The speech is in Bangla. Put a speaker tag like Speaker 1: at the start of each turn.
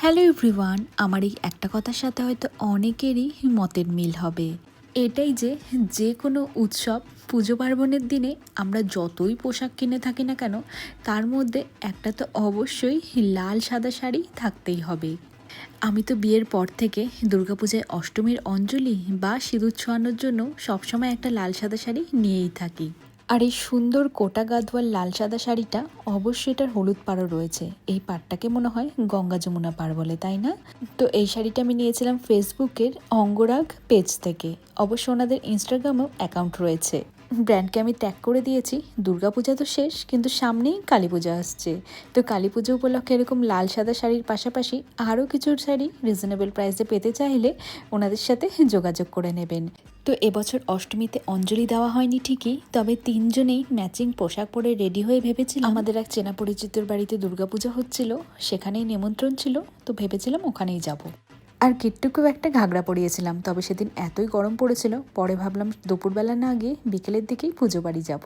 Speaker 1: হ্যালো এভরিওয়ান, আমার এই একটা কথার সাথে হয়তো অনেকেরই মতের মিল হবে। এটাই যে কোনো উৎসব পুজো পার্বণের দিনে আমরা যতই পোশাক কিনে থাকি না কেন, তার মধ্যে একটা তো অবশ্যই লাল সাদা শাড়ি থাকতেই হবে। আমি তো বিয়ের পর থেকে দুর্গাপূজায় অষ্টমীর অঞ্জলি বা সিঁদুর ছোঁয়ানোর জন্য সবসময় একটা লাল সাদা শাড়ি নিয়েই থাকি। আর এই সুন্দর কোটা গাদোয়াল লাল সাদা শাড়িটা অবশ্যই এটার হলুদ পাড়ও রয়েছে। এই পাড়টাকে মনে হয় গঙ্গা যমুনা পাড় বলে, তাই না? তো এই শাড়িটা আমি নিয়েছিলাম ফেসবুকের অঙ্গরাগ পেজ থেকে। অবশ্য ওনাদের ইনস্টাগ্রামেও অ্যাকাউন্ট রয়েছে। ব্র্যান্ডকে আমি ট্যাগ করে দিয়েছি। দুর্গাপূজা তো শেষ, কিন্তু সামনেই কালী পূজা আসছে। তো কালী পুজো উপলক্ষে এরকম লাল সাদা শাড়ির পাশাপাশি আরও কিছু শাড়ি রিজনেবল প্রাইসে পেতে চাইলে ওনাদের সাথে যোগাযোগ করে নেবেন। তো এবছর অষ্টমীতে অঞ্জলি দেওয়া হয়নি ঠিকই, তবে তিনজনেই ম্যাচিং পোশাক পরে রেডি হয়ে ভেবেছিলাম আমাদের এক চেনা পরিচিতর বাড়িতে দুর্গাপূজা হচ্ছিল, সেখানেই নিমন্ত্রণ ছিল, তো ভেবেছিলাম ওখানেই যাব। আর কিট্টুকেও একটা ঘাগরা পরিয়েছিলাম, তবে সেদিন এতই গরম পড়েছিল, পরে ভাবলাম দুপুরবেলা না গিয়ে বিকেলের দিকেই পুজো বাড়ি যাব।